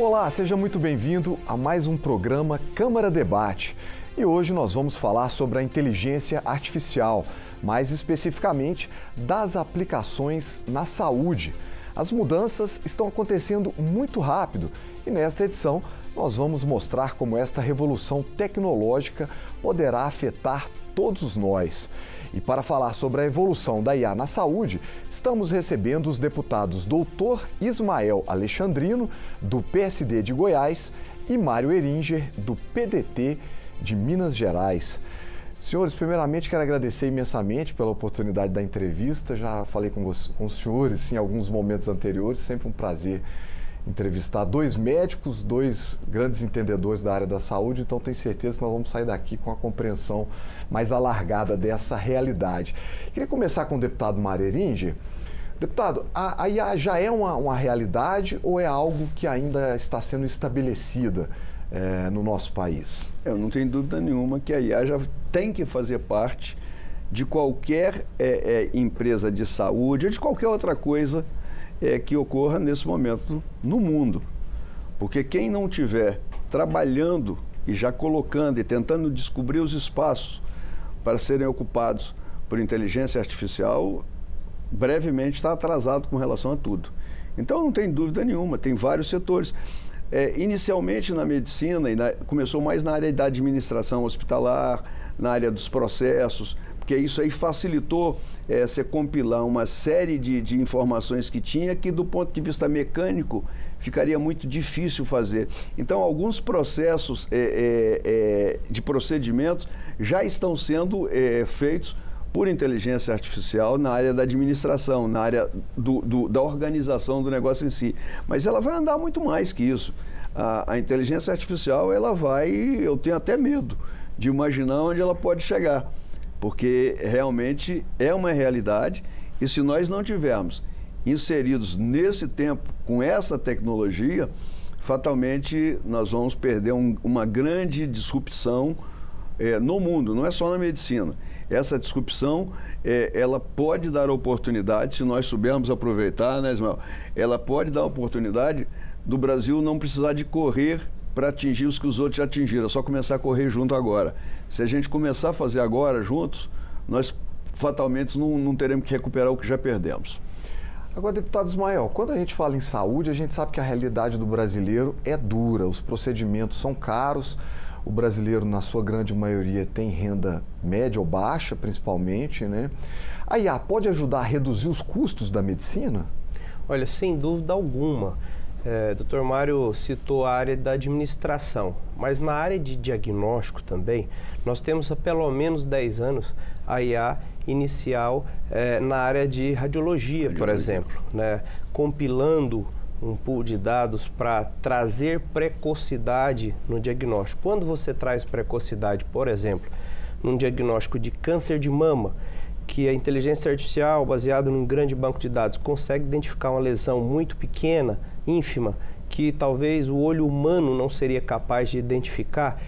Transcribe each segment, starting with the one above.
Olá, seja muito bem-vindo a mais um programa Câmara Debate. E hoje nós vamos falar sobre a inteligência artificial, mais especificamente das aplicações na saúde. As mudanças estão acontecendo muito rápido e nesta edição nós vamos mostrar como esta revolução tecnológica poderá afetar todos nós. E para falar sobre a evolução da IA na saúde, estamos recebendo os deputados Dr. Ismael Alexandrino, do PSD de Goiás, e Mário Heringer, do PDT de Minas Gerais. Senhores, primeiramente quero agradecer imensamente pela oportunidade da entrevista. Já falei com os senhores em alguns momentos anteriores, sempre um prazer entrevistar dois médicos, dois grandes entendedores da área da saúde, então tenho certeza que nós vamos sair daqui com a compreensão mais alargada dessa realidade. Queria começar com o deputado Mário Heringer. Deputado, a IA já é uma realidade ou é algo que ainda está sendo estabelecida no nosso país? Eu não tenho dúvida nenhuma que a IA já tem que fazer parte de qualquer empresa de saúde ou de qualquer outra coisa que ocorra nesse momento no mundo. Porque quem não estiver trabalhando e já colocando e tentando descobrir os espaços para serem ocupados por inteligência artificial, brevemente está atrasado com relação a tudo. Então não tem dúvida nenhuma, tem vários setores. Inicialmente na medicina, começou mais na área da administração hospitalar, na área dos processos, porque isso aí facilitou você compilar uma série de informações que tinha que do ponto de vista mecânico ficaria muito difícil fazer. Então alguns processos de procedimentos já estão sendo feitos por inteligência artificial na área da administração, na área da organização do negócio em si. Mas ela vai andar muito mais que isso. A inteligência artificial, ela vai, eu tenho até medo de imaginar onde ela pode chegar, porque realmente é uma realidade e se nós não tivermos inseridos nesse tempo com essa tecnologia, fatalmente nós vamos perder uma grande disrupção no mundo, não é só na medicina. Essa disrupção, ela pode dar oportunidade, se nós soubermos aproveitar, né, Ismael? Ela pode dar oportunidade do Brasil não precisar de correr para atingir os que os outros já atingiram, é só começar a correr junto agora. Se a gente começar a fazer agora juntos, nós fatalmente não teremos que recuperar o que já perdemos. Agora, deputado Ismael, quando a gente fala em saúde, a gente sabe que a realidade do brasileiro é dura, os procedimentos são caros, o brasileiro, na sua grande maioria, tem renda média ou baixa, principalmente, né? A IA pode ajudar a reduzir os custos da medicina? Olha, sem dúvida alguma. Dr. Mário citou a área da administração, mas na área de diagnóstico também, nós temos há pelo menos 10 anos a IA inicial na área de radiologia, por exemplo, né? Compilando um pool de dados para trazer precocidade no diagnóstico. Quando você traz precocidade, por exemplo, num diagnóstico de câncer de mama, que a inteligência artificial, baseada num grande banco de dados, consegue identificar uma lesão muito pequena, ínfima, que talvez o olho humano não seria capaz de identificar,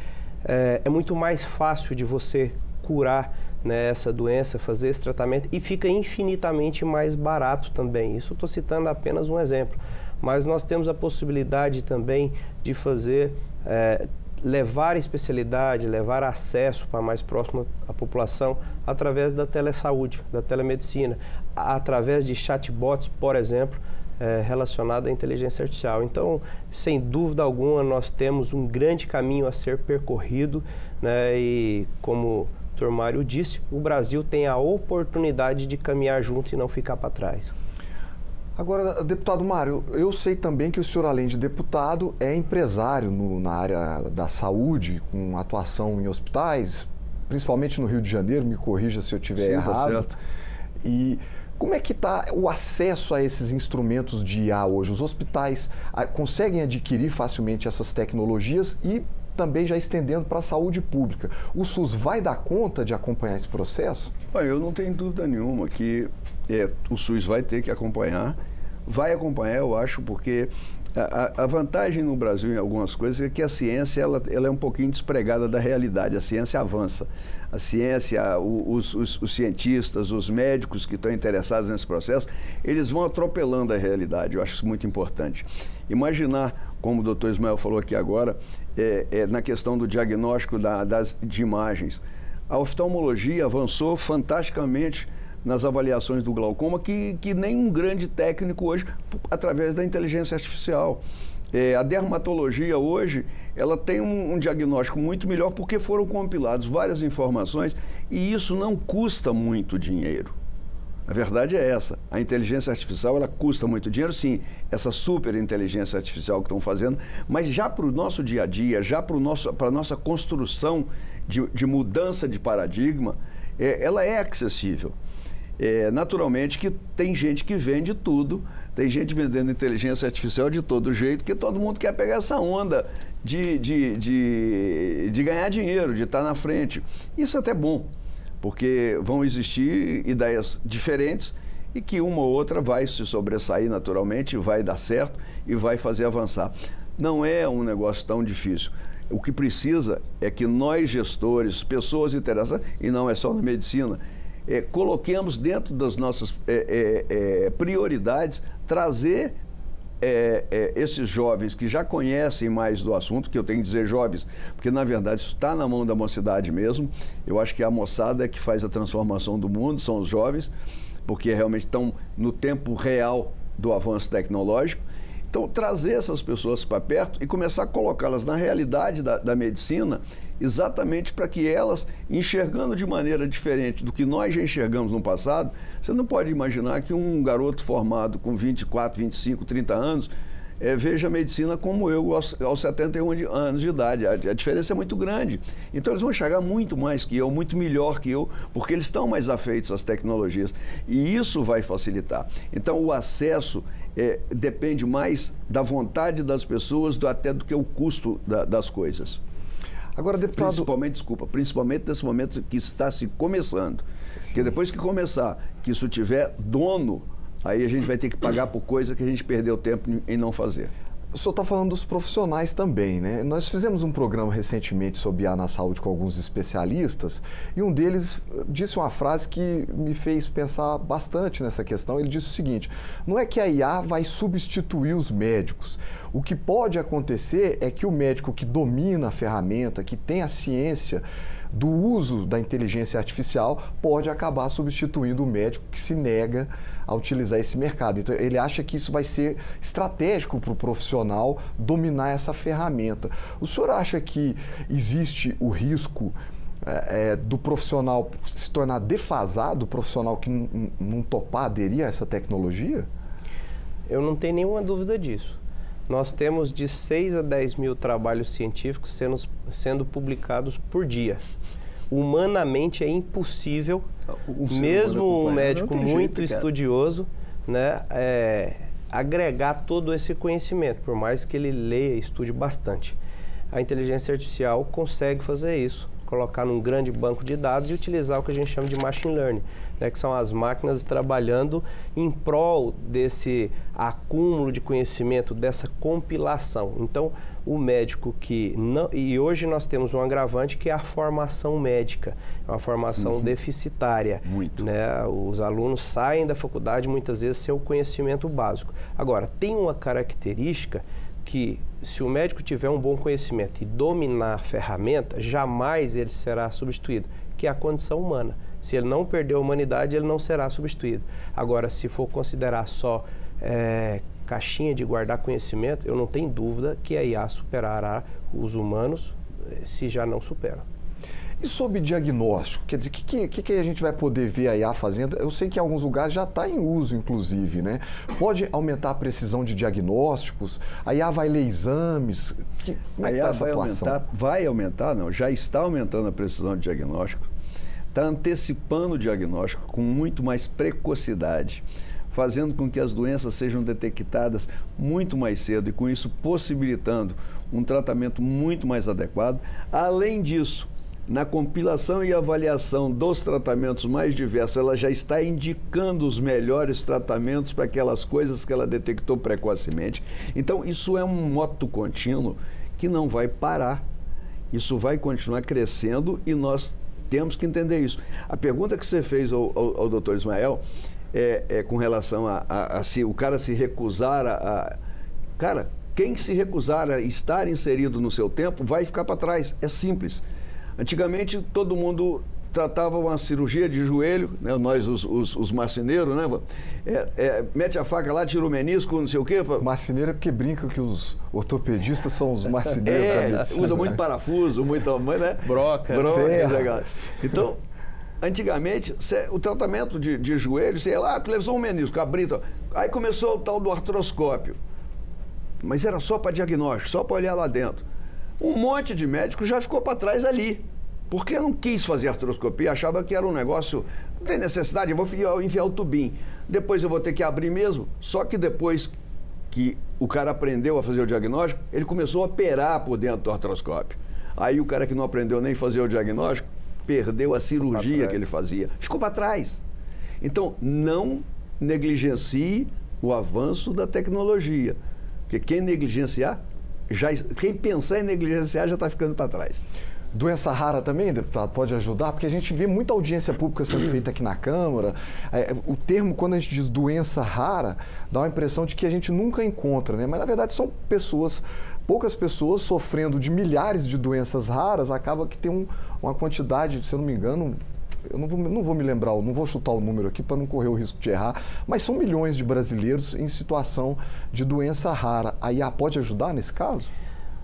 é muito mais fácil de você curar, né, essa doença, fazer esse tratamento, e fica infinitamente mais barato também. Isso eu estou citando apenas um exemplo. Mas nós temos a possibilidade também de fazer, levar especialidade, levar acesso para mais próximo à população através da telesaúde, da telemedicina, através de chatbots, por exemplo, relacionado à inteligência artificial. Então, sem dúvida alguma, nós temos um grande caminho a ser percorrido, né, e como o Dr. Mário disse, o Brasil tem a oportunidade de caminhar junto e não ficar para trás. Agora, deputado Mário, eu sei também que o senhor, além de deputado, é empresário na área da saúde, com atuação em hospitais, principalmente no Rio de Janeiro, me corrija se eu estiver errado. Tá certo. E como é que está o acesso a esses instrumentos de IA hoje? Os hospitais conseguem adquirir facilmente essas tecnologias e também já estendendo para a saúde pública. O SUS vai dar conta de acompanhar esse processo? Eu não tenho dúvida nenhuma que o SUS vai ter que acompanhar. Vai acompanhar, eu acho, porque a vantagem no Brasil em algumas coisas é que a ciência ela é um pouquinho despregada da realidade. A ciência avança. A ciência, os cientistas, os médicos que estão interessados nesse processo, eles vão atropelando a realidade. Eu acho isso muito importante. Imaginar como o doutor Ismael falou aqui agora, na questão do diagnóstico de imagens. A oftalmologia avançou fantasticamente nas avaliações do glaucoma, que nenhum grande técnico hoje, através da inteligência artificial. A dermatologia hoje, ela tem um diagnóstico muito melhor porque foram compiladas várias informações e isso não custa muito dinheiro. A verdade é essa, a inteligência artificial ela custa muito dinheiro, sim, essa super inteligência artificial que estão fazendo, mas já para o nosso dia a dia, já para a nossa construção de mudança de paradigma, ela é acessível. Naturalmente que tem gente que vende tudo, tem gente vendendo inteligência artificial de todo jeito, que todo mundo quer pegar essa onda de ganhar dinheiro, de estar na frente. Isso é até bom, porque vão existir ideias diferentes e que uma ou outra vai se sobressair naturalmente, vai dar certo e vai fazer avançar. Não é um negócio tão difícil. O que precisa é que nós, gestores, pessoas interessadas, e não é só na medicina, coloquemos dentro das nossas prioridades trazer esses jovens que já conhecem mais do assunto, que eu tenho que dizer jovens, porque na verdade isso está na mão da mocidade mesmo. Eu acho que a moçada é que faz a transformação do mundo, são os jovens, porque realmente estão no tempo real do avanço tecnológico. Então, trazer essas pessoas para perto e começar a colocá-las na realidade da medicina, exatamente para que elas, enxergando de maneira diferente do que nós já enxergamos no passado, você não pode imaginar que um garoto formado com 24, 25, 30 anos veja a medicina como eu aos 71 anos de idade. A diferença é muito grande. Então, eles vão enxergar muito mais que eu, muito melhor que eu, porque eles estão mais afeitos às tecnologias. E isso vai facilitar. Então, o acesso depende mais da vontade das pessoas até do que o custo das coisas. Agora, deputado... Principalmente nesse momento que está se começando. Sim. Porque depois que começar, que isso tiver dono, aí a gente vai ter que pagar por coisa que a gente perdeu tempo em não fazer. O senhor está falando dos profissionais também, né? Nós fizemos um programa recentemente sobre IA na saúde com alguns especialistas e um deles disse uma frase que me fez pensar bastante nessa questão. Ele disse o seguinte: não é que a IA vai substituir os médicos. O que pode acontecer é que o médico que domina a ferramenta, que tem a ciência do uso da inteligência artificial, pode acabar substituindo o médico que se nega a utilizar esse mercado. Então, ele acha que isso vai ser estratégico para o profissional dominar essa ferramenta. O senhor acha que existe o risco do profissional se tornar defasado, o profissional que não topar aderir a essa tecnologia? Eu não tenho nenhuma dúvida disso. Nós temos de 6 a 10 mil trabalhos científicos sendo publicados por dia. Humanamente é impossível, mesmo um médico muito estudioso, né, agregar todo esse conhecimento, por mais que ele leia e estude bastante. A inteligência artificial consegue fazer isso, colocar num grande banco de dados e utilizar o que a gente chama de machine learning, né, que são as máquinas trabalhando em prol desse acúmulo de conhecimento, dessa compilação. Então, o médico que não... E hoje nós temos um agravante que é a formação médica, uma formação deficitária. Muito. Né? Os alunos saem da faculdade muitas vezes sem o conhecimento básico. Agora, tem uma característica que, se o médico tiver um bom conhecimento e dominar a ferramenta, jamais ele será substituído, que é a condição humana. Se ele não perder a humanidade, ele não será substituído. Agora, se for considerar só caixinha de guardar conhecimento, eu não tenho dúvida que a IA superará os humanos, se já não supera. E sobre diagnóstico, quer dizer, o que a gente vai poder ver a IA fazendo? Eu sei que em alguns lugares já está em uso, inclusive, né? Pode aumentar a precisão de diagnósticos? A IA vai ler exames? Como é que está essa atuação? Vai aumentar, não, já está aumentando a precisão de diagnóstico, está antecipando o diagnóstico com muito mais precocidade, fazendo com que as doenças sejam detectadas muito mais cedo e com isso possibilitando um tratamento muito mais adequado. Além disso, na compilação e avaliação dos tratamentos mais diversos, ela já está indicando os melhores tratamentos para aquelas coisas que ela detectou precocemente. Então, isso é um moto contínuo que não vai parar. Isso vai continuar crescendo e nós temos que entender isso. A pergunta que você fez ao doutor Ismael com relação a se o cara se recusar Cara, quem se recusar a estar inserido no seu tempo vai ficar para trás. É simples. Antigamente, todo mundo tratava uma cirurgia de joelho, né? Nós, os marceneiros, né? Mete a faca lá, tira o menisco, não sei o quê. Marceneiro é porque brinca que os ortopedistas são os marceneiros da medicina. Usa muito parafuso, muita, né? Broca. Então, antigamente, o tratamento de joelho, sei lá, tu levou um menisco, abriu, aí começou o tal do artroscópio. Mas era só para diagnóstico, só para olhar lá dentro. Um monte de médico já ficou para trás ali. Porque não quis fazer artroscopia, achava que era um negócio, não tem necessidade, eu vou enfiar o tubinho. Depois eu vou ter que abrir mesmo. Só que depois que o cara aprendeu a fazer o diagnóstico, ele começou a operar por dentro do artroscópio. Aí o cara que não aprendeu nem fazer o diagnóstico, perdeu a cirurgia que ele fazia. Ficou para trás. Então, não negligencie o avanço da tecnologia. Porque quem negligenciar, quem pensar em negligenciar já está ficando para trás. Doença rara também, deputado, pode ajudar? Porque a gente vê muita audiência pública sendo feita aqui na Câmara. O termo, quando a gente diz doença rara, dá uma impressão de que a gente nunca encontra, né? Mas, na verdade, são poucas pessoas sofrendo de milhares de doenças raras, acaba que tem uma quantidade, se eu não me engano, eu não vou me lembrar, não vou chutar o número aqui para não correr o risco de errar, mas são milhões de brasileiros em situação de doença rara. A IA pode ajudar nesse caso?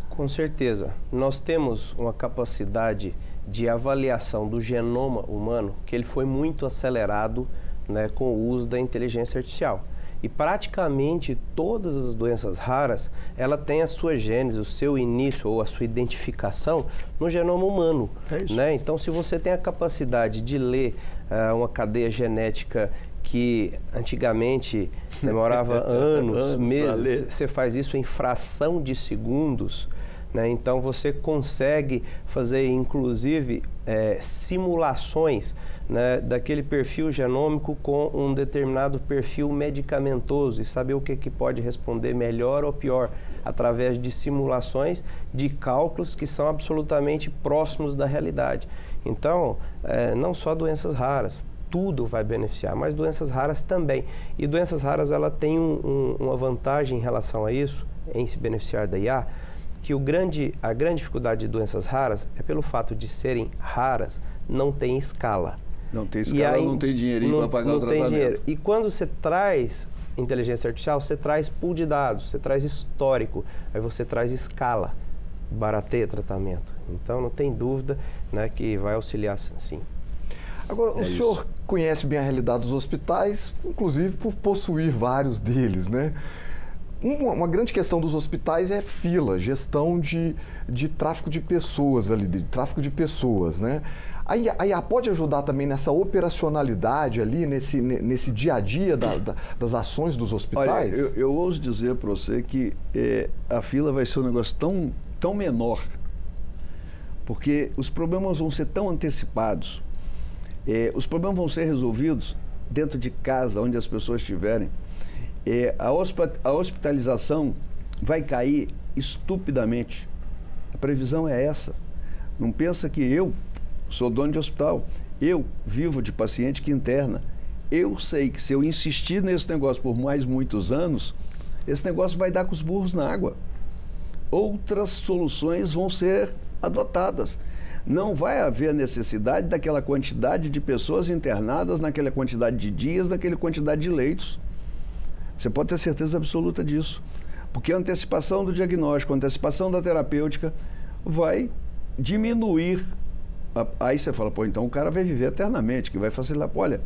Com certeza. Nós temos uma capacidade de avaliação do genoma humano que ele foi muito acelerado, né, com o uso da inteligência artificial. E praticamente todas as doenças raras, ela tem a sua gênese, o seu início ou a sua identificação no genoma humano. É isso. Né? Então, se você tem a capacidade de ler uma cadeia genética que antigamente demorava anos, meses, você faz isso em fração de segundos, né? Então você consegue fazer inclusive simulações, né, daquele perfil genômico com um determinado perfil medicamentoso e saber o que pode responder melhor ou pior através de simulações de cálculos que são absolutamente próximos da realidade. Então, não só doenças raras, tudo vai beneficiar, mas doenças raras também. E doenças raras, ela tem uma vantagem em relação a isso, em se beneficiar da IA, que a grande dificuldade de doenças raras é pelo fato de serem raras, não tem escala. Não tem escala, não tem dinheirinho para pagar o tratamento. Não tem dinheiro. E quando você traz inteligência artificial, você traz pool de dados, você traz histórico, aí você traz escala, barateia tratamento. Então, não tem dúvida, né, que vai auxiliar sim. Agora, o senhor conhece bem a realidade dos hospitais, inclusive por possuir vários deles, né? Uma grande questão dos hospitais é fila, gestão de tráfico de pessoas ali, de tráfico de pessoas, né? A IA pode ajudar também nessa operacionalidade ali, nesse dia a dia das ações dos hospitais? Olha, eu ouso dizer para você que a fila vai ser um negócio tão menor, porque os problemas vão ser tão antecipados, os problemas vão ser resolvidos dentro de casa, onde as pessoas estiverem. A hospitalização vai cair estupidamente. A previsão é essa. Não pensa que eu sou dono de hospital, eu vivo de paciente que interna. Eu sei que se eu insistir nesse negócio por mais muitos anos, esse negócio vai dar com os burros na água. Outras soluções vão ser adotadas. Não vai haver necessidade daquela quantidade de pessoas internadas, naquela quantidade de dias, naquela quantidade de leitos. Você pode ter certeza absoluta disso. Porque a antecipação do diagnóstico, a antecipação da terapêutica vai diminuir. Aí você fala, pô, então o cara vai viver eternamente, que vai facilitar. Olha,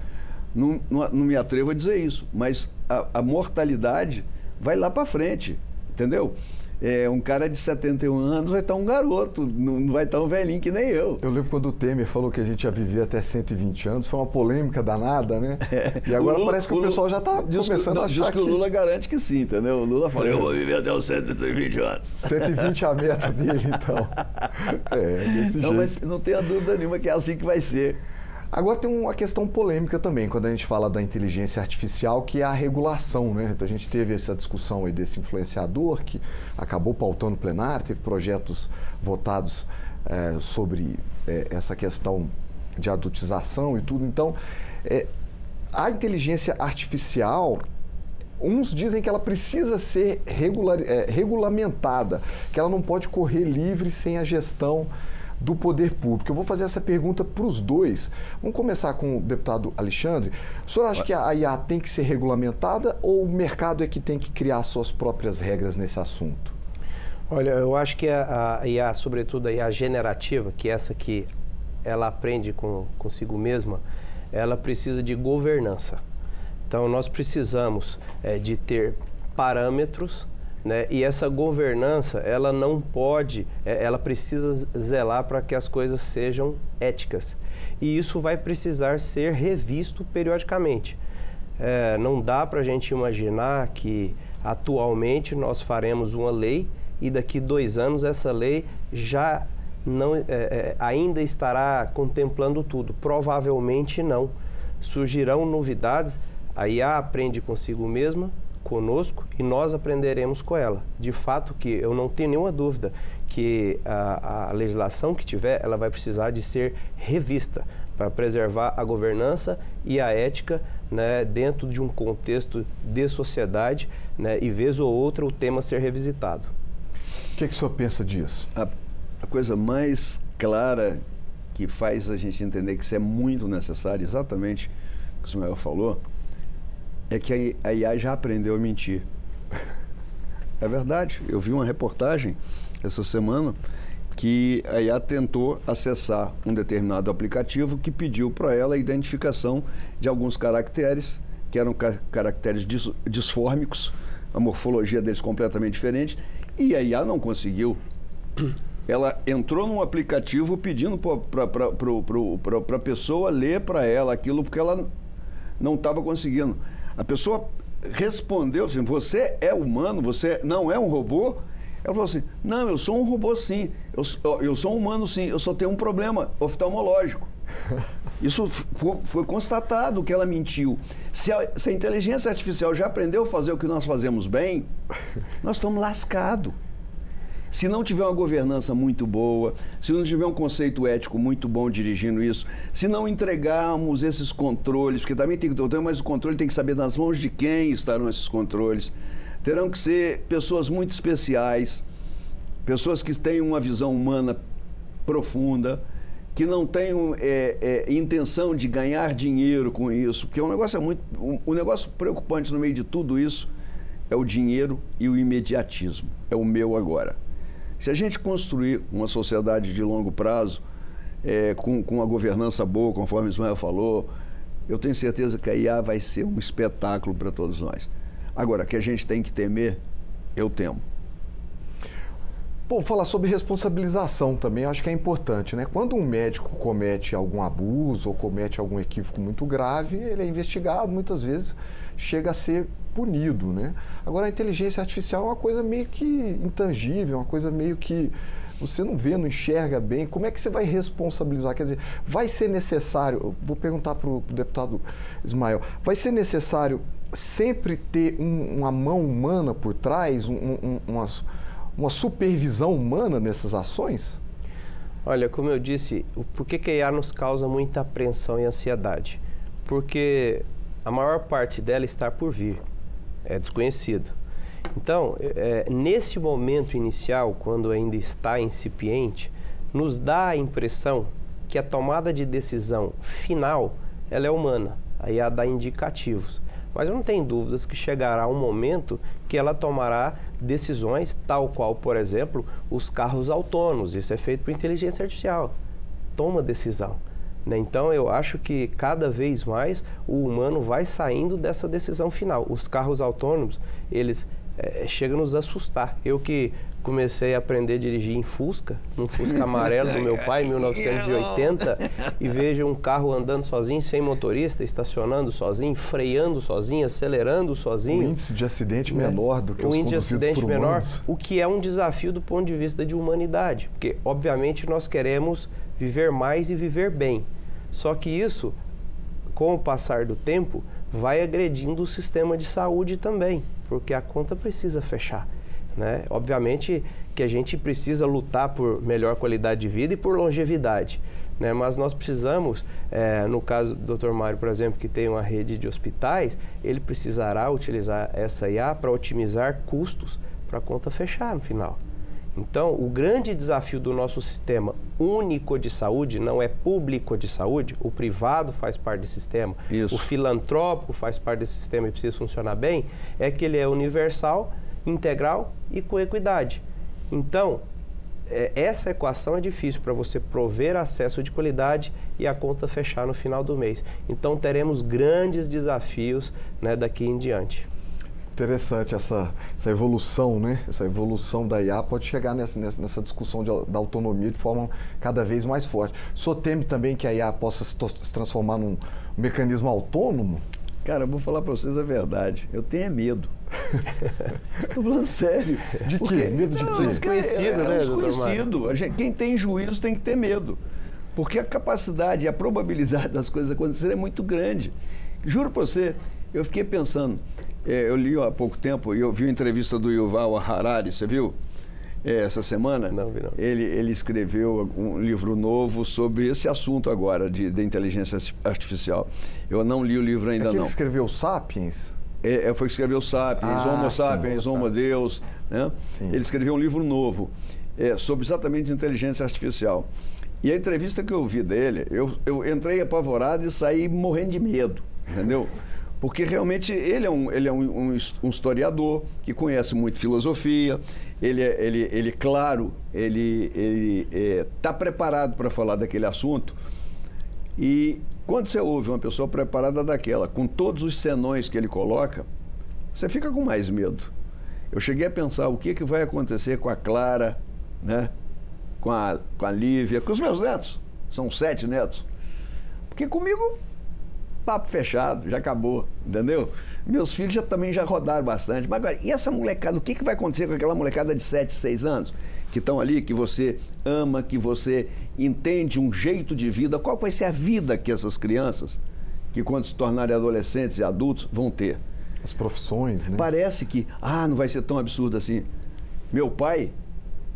não me atrevo a dizer isso, mas a mortalidade vai lá para frente, entendeu? Um cara de 71 anos vai estar um garoto, não vai estar um velhinho que nem eu. Eu lembro quando o Temer falou que a gente ia viver até 120 anos, foi uma polêmica danada, né? E agora Lula, parece que o pessoal já está começando a achar diz que o Lula garante que sim, entendeu? O Lula fala, eu vou viver até os 120 anos. 120 é a meta dele, então. Desse jeito. Mas não tenha dúvida nenhuma que é assim que vai ser. Agora tem uma questão polêmica também, quando a gente fala da inteligência artificial, que é a regulação, né? Então a gente teve essa discussão aí desse influenciador que acabou pautando o plenário, teve projetos votados sobre essa questão de adultização e tudo. Então, a inteligência artificial, uns dizem que ela precisa ser regulamentada, que ela não pode correr livre sem a gestão do poder público. Eu vou fazer essa pergunta para os dois. Vamos começar com o deputado Alexandre. O senhor acha que a IA tem que ser regulamentada ou o mercado é que tem que criar suas próprias regras nesse assunto? Olha, eu acho que a IA, sobretudo a IA generativa, que é essa que ela aprende consigo mesma, ela precisa de governança. Então, nós precisamos de ter parâmetros, né? E essa governança, ela não pode, ela precisa zelar para que as coisas sejam éticas. E isso vai precisar ser revisto periodicamente. Não dá para a gente imaginar que atualmente nós faremos uma lei e daqui 2 anos essa lei já não, ainda estará contemplando tudo. Provavelmente não. Surgirão novidades, a IA aprende consigo mesma, conosco, e nós aprenderemos com ela. De fato que eu não tenho nenhuma dúvida que a legislação que tiver, ela vai precisar de ser revista para preservar a governança e a ética, né, dentro de um contexto de sociedade, né, e vez ou outra o tema ser revisitado. O que o senhor pensa disso? A coisa mais clara que faz a gente entender que isso é muito necessário, exatamente o que o Ismael falou, é que a IA já aprendeu a mentir. É verdade. Eu vi uma reportagem essa semana que a IA tentou acessar um determinado aplicativo que pediu para ela a identificação de alguns caracteres, que eram caracteres disfórmicos, a morfologia deles completamente diferente, e a IA não conseguiu. Ela entrou num aplicativo pedindo para a pessoa ler para ela aquilo, porque ela não estava conseguindo. A pessoa respondeu assim: você é humano, você não é um robô? Ela falou assim: não, eu sou um robô sim, eu sou um humano sim, eu só tenho um problema oftalmológico. Isso foi constatado que ela mentiu. Se a inteligência artificial já aprendeu a fazer o que nós fazemos bem, nós estamos lascados. Se não tiver uma governança muito boa, se não tiver um conceito ético muito bom dirigindo isso, se não entregarmos esses controles, porque também tem que ter, mas o controle tem que saber nas mãos de quem estarão esses controles. Terão que ser pessoas muito especiais, pessoas que tenham uma visão humana profunda, que não tenham intenção de ganhar dinheiro com isso, porque um negócio preocupante no meio de tudo isso é o dinheiro e o imediatismo. É o meu agora. Se a gente construir uma sociedade de longo prazo, com uma governança boa, conforme o Ismael falou, eu tenho certeza que a IA vai ser um espetáculo para todos nós. Agora, que a gente tem que temer, eu temo. Bom, falar sobre responsabilização também acho que é importante, né? Quando um médico comete algum abuso ou comete algum equívoco muito grave, ele é investigado, muitas vezes chega a ser punido, né? Agora, a inteligência artificial é uma coisa meio que intangível, uma coisa meio que você não vê, não enxerga bem. Como é que você vai responsabilizar? Quer dizer, vai ser necessário, vou perguntar para o deputado Ismael, vai ser necessário sempre ter uma mão humana por trás, uma supervisão humana nessas ações? Olha, como eu disse, por que a IA nos causa muita apreensão e ansiedade? Porque a maior parte dela está por vir, é desconhecido. Então, nesse momento inicial, quando ainda está incipiente, nos dá a impressão que a tomada de decisão final, ela é humana, a IA dá indicativos. Mas eu não tenho dúvidas que chegará um momento que ela tomará decisões, tal qual, por exemplo, os carros autônomos. Isso é feito por inteligência artificial. Toma decisão. Então, eu acho que cada vez mais o humano vai saindo dessa decisão final. Os carros autônomos, eles chegam a nos assustar. Eu que comecei a aprender a dirigir em Fusca, num Fusca amarelo do meu pai, em 1980, e vejo um carro andando sozinho, sem motorista, estacionando sozinho, freando sozinho, acelerando sozinho. Um índice de acidente menor do que os índice de acidente menor, humanos. O que é um desafio do ponto de vista de humanidade, porque, obviamente, nós queremos viver mais e viver bem. Só que isso, com o passar do tempo, vai agredindo o sistema de saúde também, porque a conta precisa fechar. né? Obviamente que a gente precisa lutar por melhor qualidade de vida e por longevidade, né? Mas nós precisamos, no caso do Dr. Mário, por exemplo, que tem uma rede de hospitais, ele precisará utilizar essa IA para otimizar custos para a conta fechar no final. Então, o grande desafio do nosso sistema único de saúde não é público de saúde, o privado faz parte desse sistema, Isso. o filantrópico faz parte desse sistema e precisa funcionar bem, é que ele é universal, integral e com equidade. Então, essa equação é difícil para você prover acesso de qualidade e a conta fechar no final do mês. Então, teremos grandes desafios, né, daqui em diante. Interessante essa evolução, né? Essa evolução da IA pode chegar nessa discussão da autonomia de forma cada vez mais forte. O senhor teme também que a IA possa se transformar num mecanismo autônomo? Cara, eu vou falar para vocês a verdade. Eu tenho medo. Estou falando sério. De quê? Medo de quê? Desconhecido, né, desconhecido. Quem tem juízo tem que ter medo. Porque a capacidade e a probabilidade das coisas acontecerem é muito grande. Juro para você, eu fiquei pensando... eu li há pouco tempo e eu vi a entrevista do Yuval Harari, você viu? Essa semana. Não vi não. Ele escreveu um livro novo sobre esse assunto agora de inteligência artificial. Eu não li o livro ainda, que não. Ele escreveu Sapiens? Foi que escreveu Sapiens, Homo Sapiens, Homo Deus. Né? Ele escreveu um livro novo sobre exatamente inteligência artificial. E a entrevista que eu vi dele, eu entrei apavorado e saí morrendo de medo, entendeu? Porque realmente ele é um historiador que conhece muito filosofia, claro, ele está preparado para falar daquele assunto. E quando você ouve uma pessoa preparada daquela, com todos os senões que ele coloca, você fica com mais medo. Eu cheguei a pensar o que vai acontecer com a Clara, né? com a Lívia, com os meus netos, são 7 netos. Porque comigo... papo fechado, já acabou, entendeu? Meus filhos também já rodaram bastante. Mas agora, e essa molecada, o que vai acontecer com aquela molecada de 7, 6 anos? Que estão ali, que você ama, que você entende um jeito de vida. Qual vai ser a vida que essas crianças, que quando se tornarem adolescentes e adultos, vão ter? As profissões, né? Parece que, não vai ser tão absurdo assim. Meu pai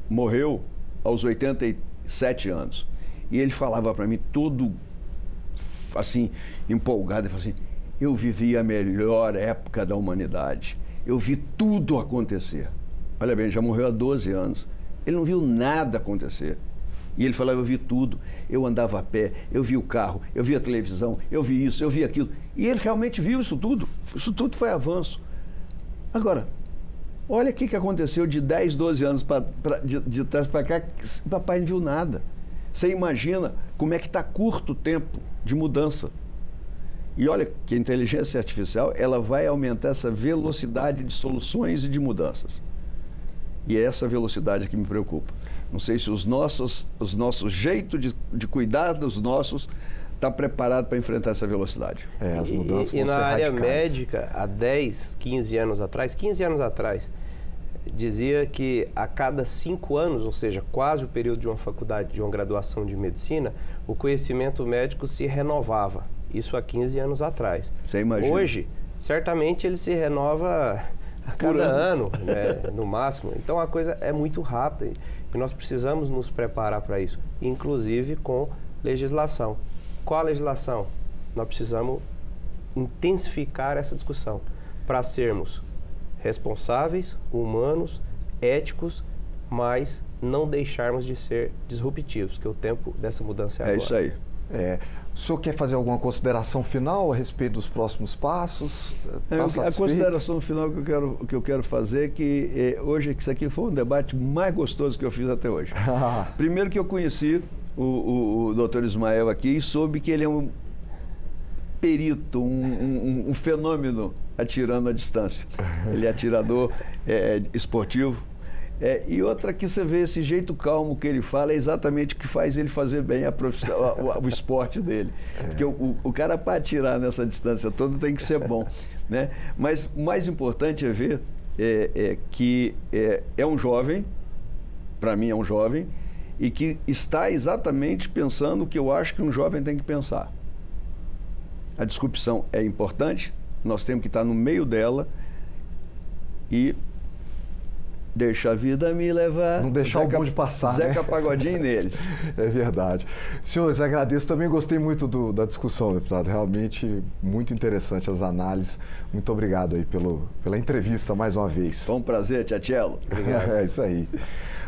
morreu aos 87 anos. E ele falava para mim todo... assim, empolgado, ele falou assim, eu vivi a melhor época da humanidade, eu vi tudo acontecer. Olha bem, já morreu há 12 anos, ele não viu nada acontecer. E ele falava, eu vi tudo, eu andava a pé, eu vi o carro, eu vi a televisão, eu vi isso, eu vi aquilo. E ele realmente viu isso tudo foi avanço. Agora, olha o que aconteceu de 10, 12 anos de trás para cá, o papai não viu nada. Você imagina como é que está curto o tempo de mudança. E olha que a inteligência artificial, ela vai aumentar essa velocidade de soluções e de mudanças. E é essa velocidade que me preocupa. Não sei se os nossos jeitos de cuidar dos nossos está preparado para enfrentar essa velocidade. As mudanças vão ser radicais. E na área médica, há 10, 15 anos atrás, dizia que a cada 5 anos, ou seja, quase o período de uma faculdade, de uma graduação de medicina, o conhecimento médico se renovava. Isso há 15 anos atrás. Você imagina? Hoje, certamente ele se renova a cada ano, né, no máximo. Então a coisa é muito rápida e nós precisamos nos preparar para isso, inclusive com legislação. Qual a legislação? Nós precisamos intensificar essa discussão para sermos responsáveis, humanos, éticos, mas não deixarmos de ser disruptivos, que o tempo dessa mudança é agora. É isso aí. O senhor quer fazer alguma consideração final a respeito dos próximos passos? A consideração final que eu quero fazer é que hoje isso aqui foi um debate mais gostoso que eu fiz até hoje. Primeiro que eu conheci o Dr. Ismael aqui e soube que ele é um perito, um fenômeno atirando à distância. Ele é atirador esportivo. E outra que você vê esse jeito calmo que ele fala é exatamente o que faz ele fazer bem a profissão, o esporte dele. Porque o cara para atirar nessa distância toda tem que ser bom, né? Mas o mais importante é ver que é um jovem, para mim é um jovem, e que está exatamente pensando o que eu acho que um jovem tem que pensar. A disrupção é importante, nós temos que estar no meio dela e Deixa a vida me levar. Não deixar o bonde passar, Zeca né? Pagodinho neles. É verdade. Senhores, agradeço. Também gostei muito da discussão, deputado. Realmente muito interessante as análises. Muito obrigado aí pela entrevista mais uma vez. Foi um prazer, Tchelo. Obrigado. É isso aí.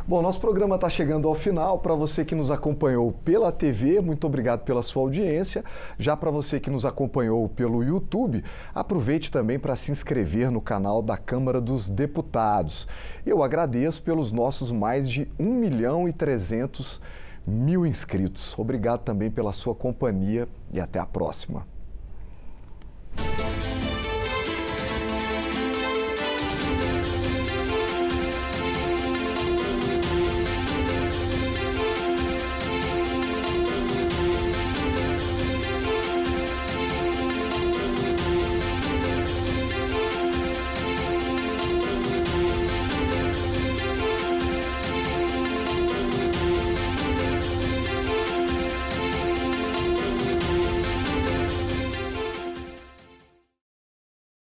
Bom, nosso programa está chegando ao final. Para você que nos acompanhou pela TV, muito obrigado pela sua audiência. Já para você que nos acompanhou pelo YouTube, aproveite também para se inscrever no canal da Câmara dos Deputados. Eu agradeço pelos nossos mais de 1.300.000 inscritos. Obrigado também pela sua companhia e até a próxima.